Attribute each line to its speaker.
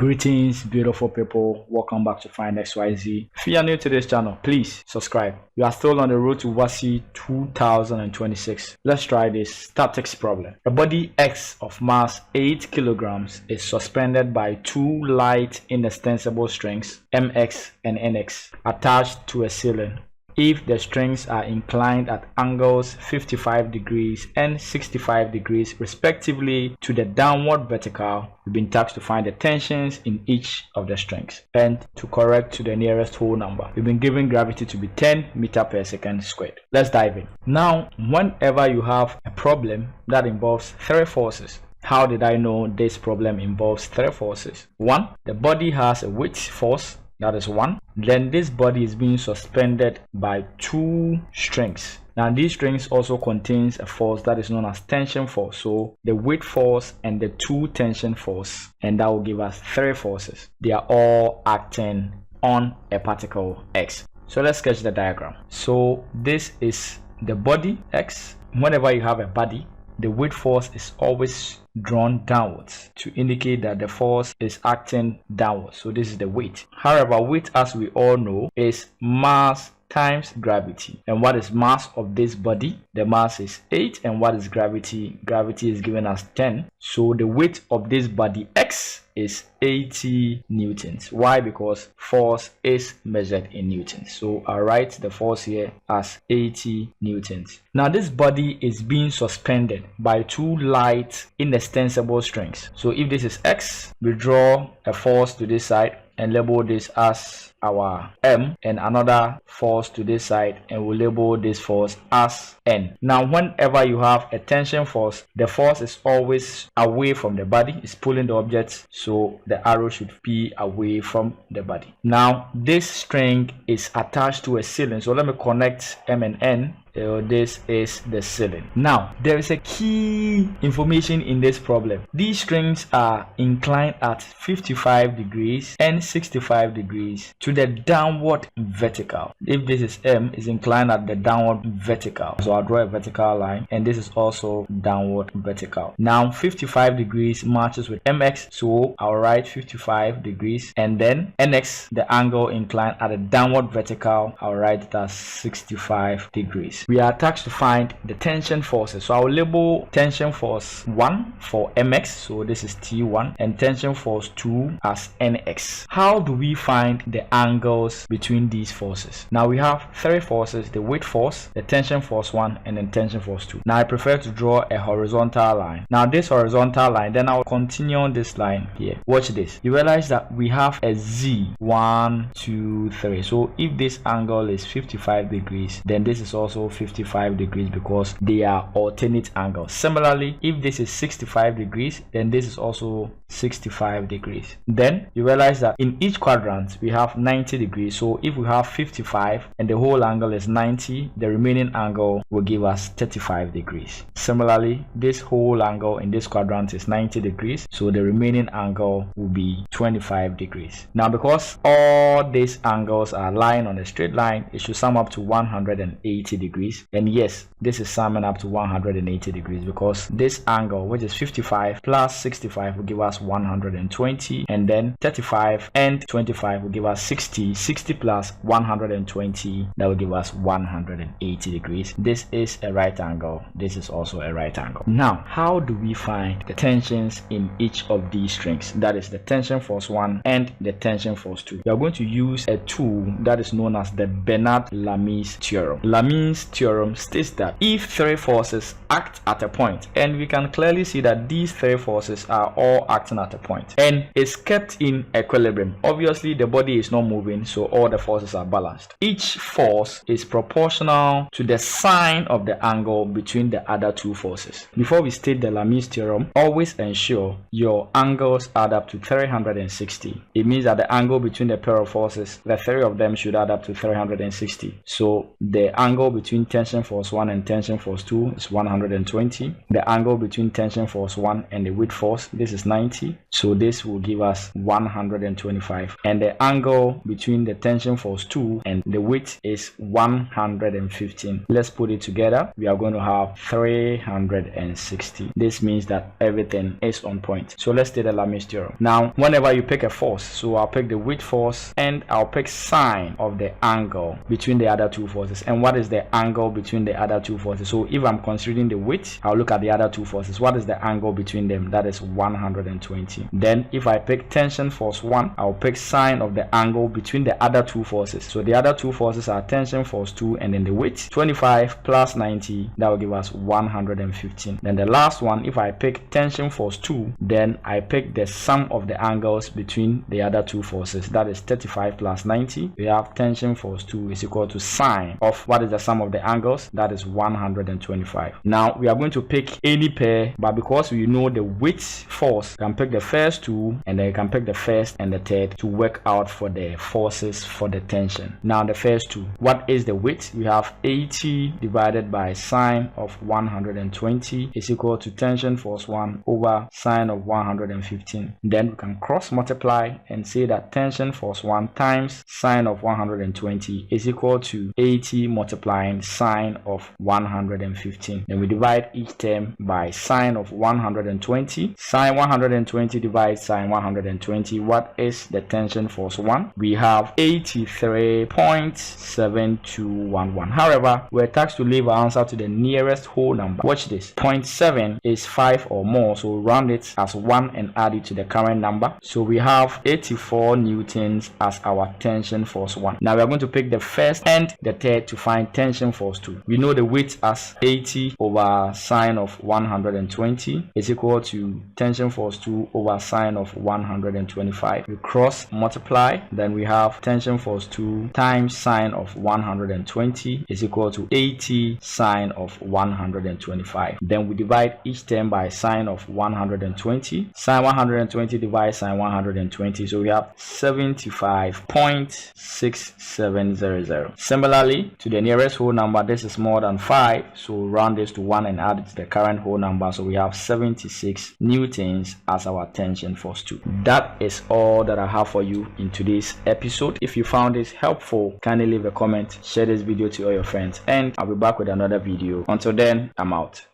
Speaker 1: Greetings, beautiful people. Welcome back to Find XYZ. If you are new to this channel, please subscribe. You are still on the road to WASSCE 2026. Let's try this statics problem. A body X of mass 8 kilograms is suspended by two light inextensible strings, MX and NX, attached to a ceiling. If the strings are inclined at angles 55 degrees and 65 degrees respectively to the downward vertical, we've been tasked to find the tensions in each of the strings and to correct to the nearest whole number. We've been given gravity to be 10 meters per second squared. Let's dive in. Now, whenever you have a problem that involves three forces, how did I know this problem involves three forces? One, the body has a weight force. That is one. Then this body is being suspended by two strings. Now these strings also contains a force that is known as tension force. So the weight force and the two tension force, and that will give us three forces. They are all acting on a particle X. So let's sketch the diagram. So this is the body X. Whenever you have a body, the weight force is always drawn downwards to indicate that the force is acting downwards. So this is the weight. However, weight, as we all know, is mass times gravity. And what is mass of this body? The mass is 8. And what is gravity? Gravity is given as 10. So the weight of this body X is 80 newtons. Why? Because force is measured in newtons. So I'll write the force here as 80 newtons. Now this body is being suspended by two light inextensible strings. So if this is X, we draw a force to this side and label this as our M, and another force to this side, and we'll label this force as N. Now whenever you have a tension force, the force is always away from the body, it's pulling the object, so the arrow should be away from the body. Now this string is attached to a ceiling, so let me connect M and N. This is the ceiling. Now there is a key information in this problem. These strings are inclined at 55 degrees and 65 degrees to the downward vertical. If this is M, is inclined at the downward vertical, so I'll draw a vertical line, and this is also downward vertical. Now 55 degrees matches with MX, so I'll write 55 degrees, and then NX, the angle inclined at the downward vertical, I'll write it as 65 degrees. We are tasked to find the tension forces. So I'll label tension force 1 for MX, so this is T1, and tension force 2 as NX. How do we find the angles between these forces? Now we have three forces: the weight force, the tension force 1, and then tension force 2. Now I prefer to draw a horizontal line. Now this horizontal line, then I'll continue on this line here. Watch this. You realize that we have a Z, 1, 2, 3. So if this angle is 55 degrees, then this is also 55 degrees because they are alternate angles. Similarly, if this is 65 degrees, then this is also 65 degrees. Then you realize that in each quadrant we have 90 degrees. So if we have 55 and the whole angle is 90, the remaining angle will give us 35 degrees. Similarly, this whole angle in this quadrant is 90 degrees, so the remaining angle will be 25 degrees. Now because all these angles are lying on a straight line, it should sum up to 180 degrees. And yes, this is summing up to 180 degrees because this angle, which is 55 plus 65, will give us 120, and then 35 and 25 will give us 60. 60 plus 120, that will give us 180 degrees. This is a right angle. This is also a right angle. Now, how do we find the tensions in each of these strings? That is the tension force 1 and the tension force 2. We are going to use a tool that is known as the Lami's theorem. Lami's theorem states that if three forces act at a point, and we can clearly see that these three forces are all acting at a point and is kept in equilibrium. Obviously the body is not moving, so all the forces are balanced. Each force is proportional to the sine of the angle between the other two forces. Before we state the Lami's theorem, always ensure your angles add up to 360. It means that the angle between the pair of forces, the three of them should add up to 360. So the angle between between tension force 1 and tension force 2 is 120. The angle between tension force 1 and the weight force, this is 90. So this will give us 125. And the angle between the tension force 2 and the weight is 115. Let's put it together. We are going to have 360. This means that everything is on point. So let's take the Lami's theorem. Now, whenever you pick a force, so I'll pick the weight force and I'll pick sine of the angle between the other two forces. And what is the angle between the other two forces? So if I'm considering the weight, I'll look at the other two forces. What is the angle between them? That is 120. Then if I pick tension force 1, I'll pick sine of the angle between the other two forces. So the other two forces are tension force 2 and then the weight. 25 plus 90, that will give us 115. Then the last one, if I pick tension force 2, then I pick the sum of the angles between the other two forces. That is 35 plus 90. We have tension force 2 is equal to sine of what is the sum of the angles? That is 125. Now we are going to pick any pair, but because we know the weight force, you can pick the first two and then you can pick the first and the third to work out for the forces for the tension. Now the first two, what is the weight? We have 80 divided by sine of 120 is equal to tension force 1 over sine of 115. Then we can cross multiply and say that tension force 1 times sine of 120 is equal to 80 multiplying sine of 115. Then we divide each term by sine of 120. Sine 120 divides sine 120. What is the tension force 1? We have 83.7211. However, we're tasked to leave our answer to the nearest whole number. Watch this. 0.7 is 5 or more, so round it as 1 and add it to the current number. So we have 84 newtons as our tension force 1. Now we are going to pick the first and the third to find tension force 2. We know the weight as 80 over sine of 120 is equal to tension force 2 over sine of 125. We cross multiply, then we have tension force 2 times sine of 120 is equal to 80 sine of 125. Then we divide each term by sine of 120. Sine 120 divides sine 120, so we have 75.6700. Similarly, to the nearest whole number, this is more than 5, so round this to 1 and add it to the current whole number, so we have 76 newtons as our tension force 2. That is all that I have for you in today's episode. If you found this helpful, kindly leave a comment, share this video to all your friends, and I'll be back with another video. Until then, I'm out.